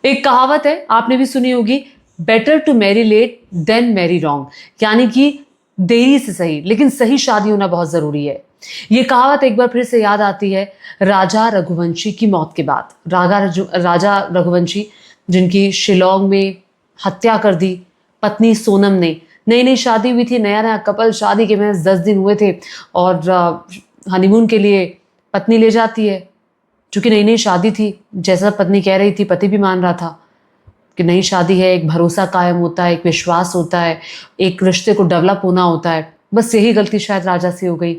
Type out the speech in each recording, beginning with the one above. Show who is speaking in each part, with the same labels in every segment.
Speaker 1: एक कहावत है, आपने भी सुनी होगी, better to marry late than marry wrong, यानी कि देरी से सही लेकिन सही शादी होना बहुत ज़रूरी है। ये कहावत एक बार फिर से याद आती है राजा रघुवंशी की मौत के बाद। राजा रघुवंशी जिनकी शिलोंग में हत्या कर दी पत्नी सोनम ने। नई नई शादी हुई थी, नया नया कपल, शादी के महज 10 दिन हुए थे और हनीमून के लिए पत्नी ले जाती है। चूंकि नई नई शादी थी, जैसा पत्नी कह रही थी पति भी मान रहा था कि नई शादी है, एक भरोसा कायम होता है, एक विश्वास होता है, एक रिश्ते को डेवलप होना होता है। बस यही गलती शायद राजा से हो गई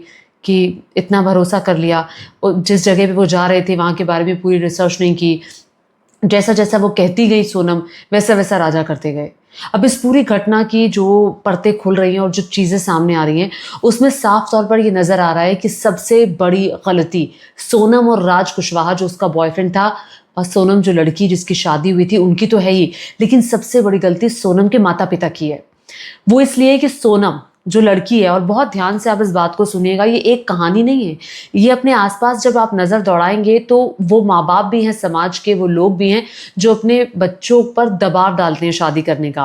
Speaker 1: कि इतना भरोसा कर लिया और जिस जगह पे वो जा रहे थे वहाँ के बारे में पूरी रिसर्च नहीं की। जैसा जैसा वो कहती गई सोनम, वैसा वैसा राजा करते गए। अब इस पूरी घटना की जो परतें खुल रही हैं और जो चीज़ें सामने आ रही हैं, उसमें साफ तौर पर ये नज़र आ रहा है कि सबसे बड़ी गलती सोनम और राज कुशवाहा जो उसका बॉयफ्रेंड था और सोनम जो लड़की जिसकी शादी हुई थी उनकी तो है ही, लेकिन सबसे बड़ी गलती सोनम के माता पिता की है। वो इसलिए कि सोनम जो लड़की है, और बहुत ध्यान से आप इस बात को सुनिएगा, ये एक कहानी नहीं है, ये अपने आसपास जब आप नज़र दौड़ाएंगे तो वो माँ बाप भी हैं समाज के, वो लोग भी हैं जो अपने बच्चों पर दबाव डालते हैं शादी करने का।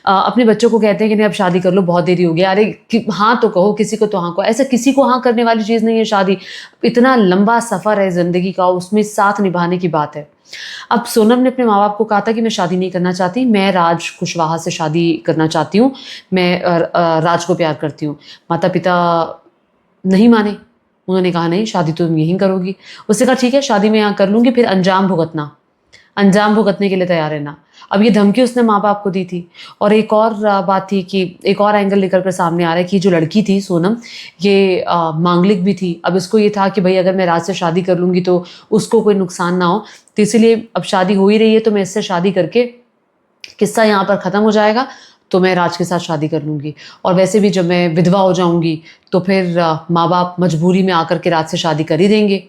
Speaker 1: अपने बच्चों को कहते हैं कि नहीं अब शादी कर लो, बहुत देरी हो गया, अरे हाँ तो कहो, किसी को तो हाँ कहो। ऐसा किसी को हाँ करने वाली चीज़ नहीं है शादी, इतना लंबा सफ़र है ज़िंदगी का, उसमें साथ निभाने की बात है। अब सोनम ने अपने माँ बाप को कहा था कि मैं शादी नहीं करना चाहती, मैं राज कुशवाहा से शादी करना चाहती हूँ, मैं राज को प्यार करती हूँ। माता पिता नहीं माने, उन्होंने कहा नहीं शादी तो तुम यहीं करोगी। उसने कहा ठीक है शादी मैं यहाँ कर लूँगी, फिर अंजाम भुगतने के लिए तैयार रहना। अब ये धमकी उसने माँ बाप को दी थी। और एक और बात थी कि एक और एंगल निकल कर सामने आ रहा है कि जो लड़की थी सोनम, ये मांगलिक भी थी। अब इसको ये था कि भाई अगर मैं राज से शादी कर लूँगी तो उसको कोई नुकसान ना हो, तो इसीलिए अब शादी हो ही रही है तो मैं इससे शादी करके किस्सा यहाँ पर ख़त्म हो जाएगा, तो मैं राज के साथ शादी कर लूँगी। और वैसे भी जब मैं विधवा हो जाऊँगी तो फिर माँ बाप मजबूरी में आकर के राज से शादी कर ही देंगे।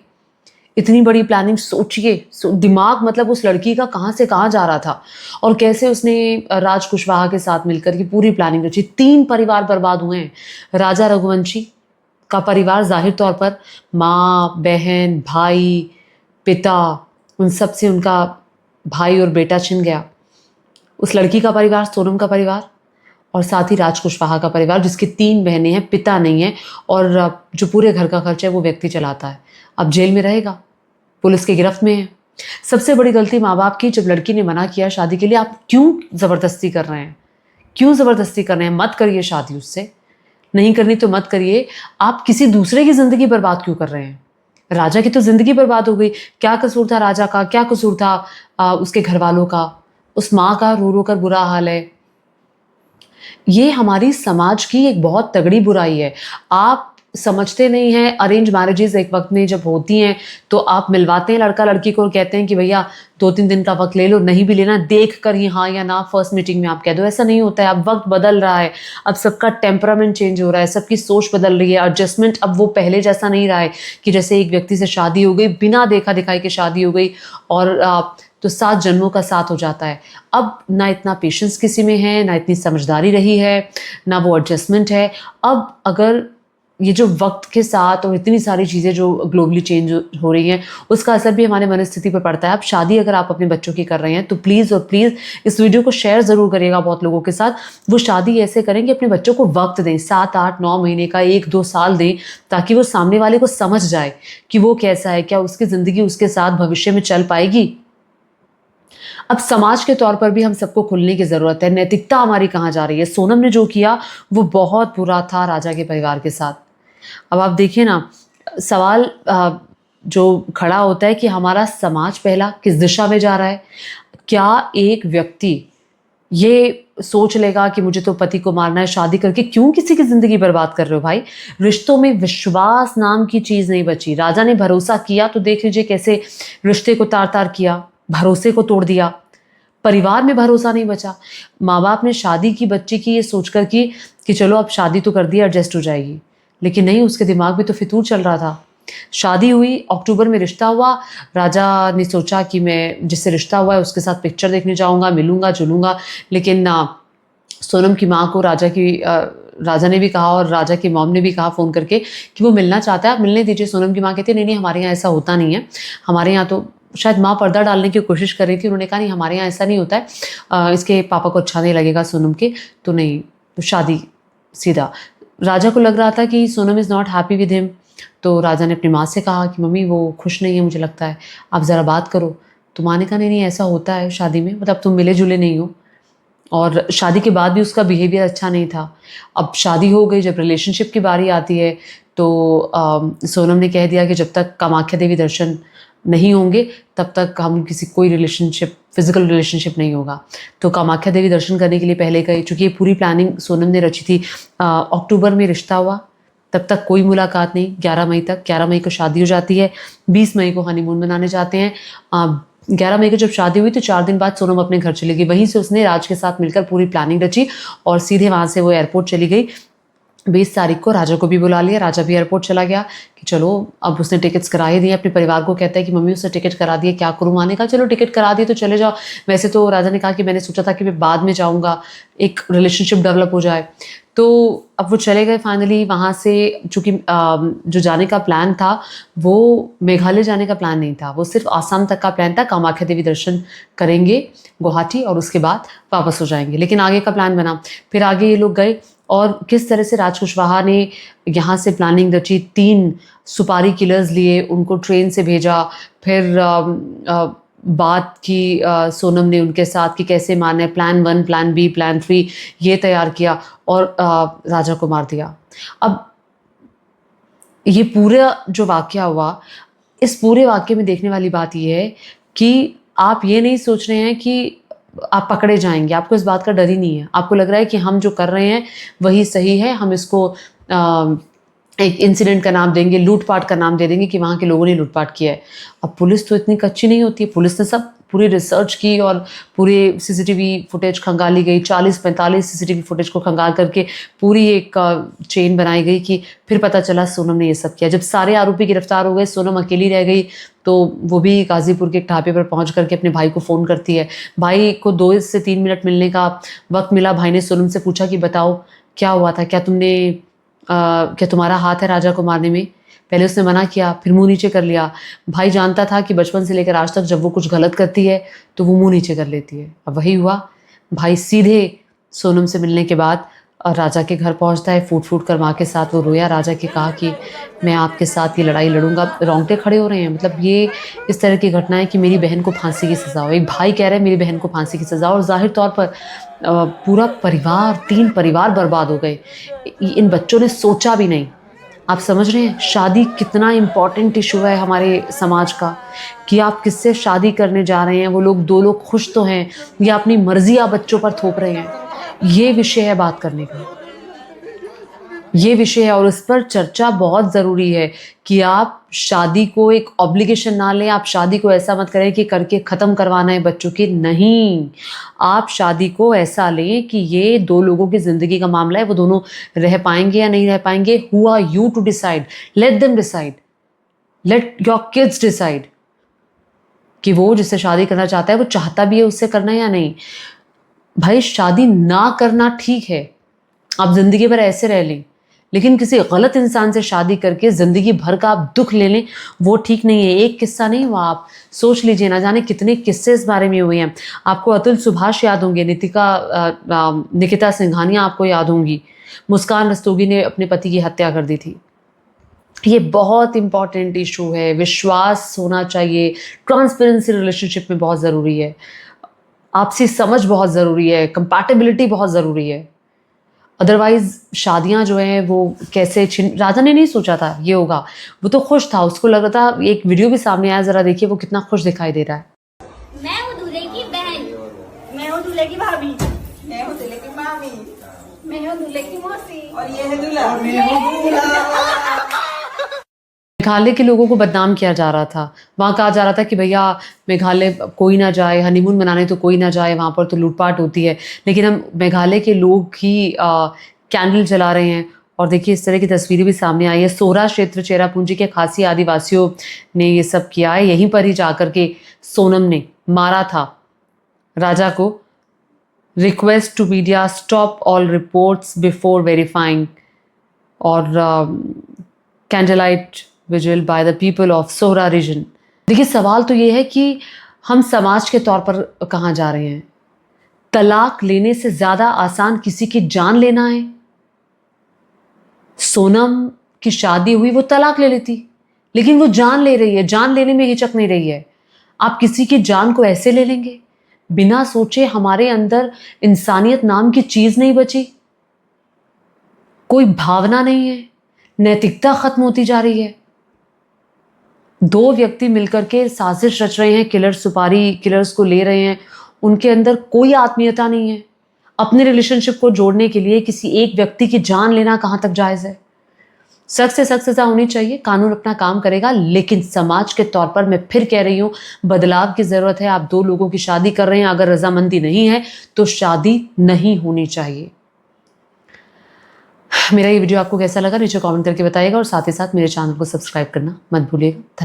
Speaker 1: इतनी बड़ी प्लानिंग सोचिए, दिमाग मतलब उस लड़की का कहाँ से कहाँ जा रहा था और कैसे उसने राज कुशवाहा के साथ मिलकर की पूरी प्लानिंग रची। 3 परिवार बर्बाद हुए हैं। राजा रघुवंशी का परिवार ज़ाहिर तौर पर माँ, बहन, भाई, पिता, उन सब से उनका भाई और बेटा छिन गया। उस लड़की का परिवार, सोनम का परिवार और साथ ही राज कुशवाहा का परिवार जिसकी 3 बहनें हैं, पिता नहीं है और जो पूरे घर का खर्च है वो व्यक्ति चलाता है। अब जेल में रहेगा, पुलिस की गिरफ्त में है। सबसे बड़ी गलती माँ बाप की, जब लड़की ने मना किया शादी के लिए, आप क्यों ज़बरदस्ती कर रहे हैं? क्यों ज़बरदस्ती कर रहे हैं? मत करिए शादी उससे, नहीं करनी तो मत करिए। आप किसी दूसरे की ज़िंदगी बर्बाद क्यों कर रहे हैं? राजा की तो ज़िंदगी बर्बाद हो गई। क्या कसूर था राजा का? क्या कसूर था उसके घर वालों का? उस माँ का रो रो कर बुरा हाल है। ये हमारी समाज की एक बहुत तगड़ी बुराई है। आप समझते नहीं हैं, अरेंज मैरिजेज़ एक वक़्त में जब होती हैं तो आप मिलवाते हैं लड़का-लड़की को और कहते हैं कि भैया 2-3 दिन का वक़्त ले लो, नहीं भी लेना देख कर ही हाँ या ना फर्स्ट मीटिंग में आप कह दो। ऐसा नहीं होता है, अब वक़्त बदल रहा है, अब सबका टेम्परामेंट चेंज हो रहा है, सबकी सोच बदल रही है, एडजस्टमेंट अब वो पहले जैसा नहीं रहा है कि जैसे एक व्यक्ति से शादी हो गई, बिना देखा-दिखाई के शादी हो गई और तो 7 जन्मों का साथ हो जाता है। अब ना इतना पेशेंस किसी में है, ना इतनी समझदारी रही है, ना वो एडजस्टमेंट है। अब अगर ये जो वक़्त के साथ और इतनी सारी चीज़ें जो ग्लोबली चेंज हो रही हैं, उसका असर भी हमारे मनस्थिति पर पड़ता है। अब शादी अगर आप अपने बच्चों की कर रहे हैं, तो प्लीज़ और प्लीज़ इस वीडियो को शेयर ज़रूर करिएगा बहुत लोगों के साथ। वो शादी ऐसे करें कि अपने बच्चों को वक़्त दें, 7, 8, 9 महीने का, 1-2 साल दें, ताकि वो सामने वाले को समझ जाए कि वो कैसा है, क्या उसकी ज़िंदगी उसके साथ भविष्य में चल पाएगी। अब समाज के तौर पर भी हम सबको खुलने की ज़रूरत है। नैतिकता हमारी कहाँ जा रही है? सोनम ने जो किया वो बहुत बुरा था राजा के परिवार के साथ। अब आप देखिए ना, सवाल जो खड़ा होता है कि हमारा समाज पहला किस दिशा में जा रहा है? क्या एक व्यक्ति ये सोच लेगा कि मुझे तो पति को मारना है, शादी करके क्यों किसी की ज़िंदगी बर्बाद कर रहे हो भाई? रिश्तों में विश्वास नाम की चीज़ नहीं बची। राजा ने भरोसा किया तो देख लीजिए कैसे रिश्ते को तार-तार किया, भरोसे को तोड़ दिया। परिवार में भरोसा नहीं बचा। माँ-बाप ने शादी की बच्ची की ये सोचकर की कि चलो अब शादी तो कर दी, एडजस्ट हो जाएगी। लेकिन नहीं, उसके दिमाग में तो फितूर चल रहा था। शादी हुई, अक्टूबर में रिश्ता हुआ। राजा ने सोचा कि मैं जिससे रिश्ता हुआ है उसके साथ पिक्चर देखने जाऊँगा, मिलूँगा, जुलूँगा। लेकिन सोनम की माँ को राजा ने भी कहा और राजा की मॉम ने भी कहा फ़ोन करके कि वो मिलना चाहता है, आप मिलने दीजिए। सोनम की माँ कहती है नहीं, नहीं हमारे यहाँ ऐसा होता नहीं है। हमारे यहाँ तो शायद माँ पर्दा डालने की कोशिश कर रही थी। उन्होंने कहा नहीं हमारे यहाँ ऐसा नहीं होता है, इसके पापा को अच्छा नहीं लगेगा सोनम के, तो नहीं, तो शादी सीधा। राजा को लग रहा था कि Sonam is not happy with him, तो राजा ने अपनी माँ से कहा कि मम्मी वो खुश नहीं है, मुझे लगता है आप ज़रा बात करो। तो माँ ने कहा नहीं नहीं ऐसा होता है शादी में, मतलब तुम मिले जुले नहीं हो, और शादी के बाद भी उसका बिहेवियर अच्छा नहीं था। अब शादी हो गई, जब रिलेशनशिप की बारी आती है तो सोनम ने कह दिया कि जब तक कामाख्या देवी दर्शन नहीं होंगे तब तक हम किसी कोई रिलेशनशिप, फिजिकल रिलेशनशिप नहीं होगा। तो कामाख्या देवी दर्शन करने के लिए पहले गए, चूँकि ये पूरी प्लानिंग सोनम ने रची थी। अक्टूबर में रिश्ता हुआ, तब तक कोई मुलाकात नहीं, 11 मई तक, 11 मई को शादी हो जाती है, 20 मई को हनीमून मनाने जाते हैं। 11 मई को जब शादी हुई तो 4 दिन बाद सोनम अपने घर चली गई। वहीं से उसने राज के साथ मिलकर पूरी प्लानिंग रची और सीधे वहाँ से वो एयरपोर्ट चली गई। 20 तारीख को राजा को भी बुला लिया, राजा भी एयरपोर्ट चला गया कि चलो, अब उसने टिकट्स करा ही दिए। अपने परिवार को कहता है कि मम्मी उसने टिकट करा दिए, क्या करूँ? माँ ने कहा चलो टिकट करा दिए तो चले जाओ। वैसे तो राजा ने कहा कि मैंने सोचा था कि मैं बाद में जाऊँगा, एक रिलेशनशिप डेवलप हो जाए। तो अब वो चले गए फाइनली वहाँ से, चूँकि जो जाने का प्लान था वो मेघालय जाने का प्लान नहीं था, वो सिर्फ आसाम तक का प्लान था। कामाख्या देवी दर्शन करेंगे गुवाहाटी और उसके बाद वापस हो जाएंगे, लेकिन आगे का प्लान बना। फिर आगे ये लोग गए और किस तरह से राज कुशवाहा ने यहाँ से प्लानिंग रची, 3 सुपारी किलर्स लिए, उनको ट्रेन से भेजा। फिर बात की सोनम ने उनके साथ कि कैसे मारना है, प्लान 1, प्लान बी, प्लान 3 ये तैयार किया और राजा को मार दिया। अब ये पूरा जो वाक़या हुआ, इस पूरे वाक़ये में देखने वाली बात ये है कि आप ये नहीं सोच रहे हैं कि आप पकड़े जाएँगे, आपको इस बात का डर ही नहीं है। आपको लग रहा है कि हम जो कर रहे हैं वही सही है, हम इसको एक इंसिडेंट का नाम देंगे, लूट-पाट का नाम दे देंगे कि वहाँ के लोगों ने लूट-पाट किया है। अब पुलिस तो इतनी कच्ची नहीं होती है, पुलिस ने सब पूरी रिसर्च की और पूरे सीसीटीवी फुटेज खंगाली गई, 40-45 सीसीटीवी फुटेज को खंगाल करके पूरी एक चेन बनाई गई कि फिर पता चला सोनम ने ये सब किया। जब सारे आरोपी गिरफ्तार हो गए, सोनम अकेली रह गई, तो वो भी गाज़ीपुर के एक ढाबे पर पहुँच करके अपने भाई को फ़ोन करती है। भाई को 2 से 3 मिनट मिलने का वक़्त मिला। भाई ने सोनम से पूछा कि बताओ क्या हुआ था? क्या तुम्हारा हाथ है राजा को मारने में? पहले उसने मना किया, फिर मुँह नीचे कर लिया। भाई जानता था कि बचपन से लेकर आज तक जब वो कुछ गलत करती है तो वो मुँह नीचे कर लेती है। अब वही हुआ, भाई सीधे सोनम से मिलने के बाद राजा के घर पहुँचता है, फूट-फूट कर माँ के साथ वो रोया। राजा के कहा कि मैं आपके साथ ये लड़ाई लड़ूँगा। रोंगटे खड़े हो रहे हैं, मतलब ये इस तरह की घटना है कि मेरी बहन को फांसी की सज़ा हो। एक भाई कह रहा है मेरी बहन को फांसी की सज़ा हो, और ज़ाहिर तौर पर पूरा परिवार, 3 परिवार बर्बाद हो गए। इन बच्चों ने सोचा भी नहीं। आप समझ रहे हैं शादी कितना इम्पोर्टेंट इशू है हमारे समाज का, कि आप किससे शादी करने जा रहे हैं, वो लोग 2 लोग खुश तो हैं या अपनी मर्जी आप बच्चों पर थोप रहे हैं। ये विषय है बात करने का, ये विषय है और इस पर चर्चा बहुत ज़रूरी है कि आप शादी को एक ऑब्लिगेशन ना लें। आप शादी को ऐसा मत करें कि करके ख़त्म करवाना है बच्चों की, नहीं। आप शादी को ऐसा लें कि ये 2 लोगों की ज़िंदगी का मामला है, वो दोनों रह पाएंगे या नहीं रह पाएंगे। Who are you to decide? Let them decide, let your kids decide कि वो जिससे शादी करना चाहता है वो चाहता भी है उससे करना या नहीं। भाई शादी ना करना ठीक है, आप ज़िंदगी भर ऐसे रह लें, लेकिन किसी गलत इंसान से शादी करके ज़िंदगी भर का आप दुख ले लें, वो ठीक नहीं है। एक किस्सा नहीं हुआ, आप सोच लीजिए, ना जाने कितने किस्से इस बारे में हुए हैं। आपको अतुल सुभाष याद होंगे, निकिता सिंघानिया आपको याद होंगी, मुस्कान रस्तोगी ने अपने पति की हत्या कर दी थी। ये बहुत इंपॉर्टेंट इशू है, विश्वास होना चाहिए, ट्रांसपेरेंसी रिलेशनशिप में बहुत ज़रूरी है, आपसी समझ बहुत ज़रूरी है, कंपैटिबिलिटी बहुत ज़रूरी है। अदरवाइज़ शादियाँ जो हैं वो कैसे राजा ने नहीं सोचा था ये होगा, वो तो खुश था, उसको लग रहा था। एक वीडियो भी सामने आया, ज़रा देखिए वो कितना खुश दिखाई दे रहा है।
Speaker 2: मैं हूँ दूल्हे की बहन,
Speaker 3: मैं हूँ दूल्हे की भाभी, मैं हूँ दूल्हे की मामी,
Speaker 2: मैं हूँ दूल्हे की मौसी,
Speaker 3: और ये है दूल्हा, मैं हूँ दूल्हा।
Speaker 1: मेघालय के लोगों को बदनाम किया जा रहा था। वहाँ कहा जा रहा था कि भैया मेघालय कोई ना जाए, हनीमून मनाने तो कोई ना जाए, वहाँ पर तो लूटपाट होती है। लेकिन हम मेघालय के लोग ही कैंडल जला रहे हैं और देखिए इस तरह की तस्वीरें भी सामने आई है। सोरा क्षेत्र चेरापूंजी के खासी आदिवासियों ने ये सब किया है। यहीं पर ही जाकर के सोनम ने मारा था राजा को। Request to media, stop all reports before verifying. और candlelight vigil by the people of Sohra region देखिए, सवाल तो ये है कि हम समाज के तौर पर कहाँ जा रहे हैं। तलाक लेने से ज्यादा आसान किसी की जान लेना है। सोनम की शादी हुई, वो तलाक ले लेती, लेकिन वो जान ले रही है, जान लेने में हिचक नहीं रही है। आप किसी की जान को ऐसे ले लेंगे बिना सोचे? हमारे अंदर इंसानियत नाम की चीज नहीं बची, कोई भावना नहीं है, नैतिकता खत्म होती जा रही है। दो व्यक्ति मिलकर के साजिश रच रहे हैं, किलर्स को ले रहे हैं, उनके अंदर कोई आत्मीयता नहीं है। अपने रिलेशनशिप को जोड़ने के लिए किसी एक व्यक्ति की जान लेना कहां तक जायज है? सख्त से सख्त सजा होनी चाहिए, कानून अपना काम करेगा, लेकिन समाज के तौर पर मैं फिर कह रही हूं, बदलाव की जरूरत है। आप दो लोगों की शादी कर रहे हैं, अगर रजामंदी नहीं है तो शादी नहीं होनी चाहिए। मेरा ये वीडियो आपको कैसा लगा नीचे कमेंट करके बताइएगा, और साथ ही साथ मेरे चैनल को सब्सक्राइब करना मत भूलिएगा। धन्यवाद।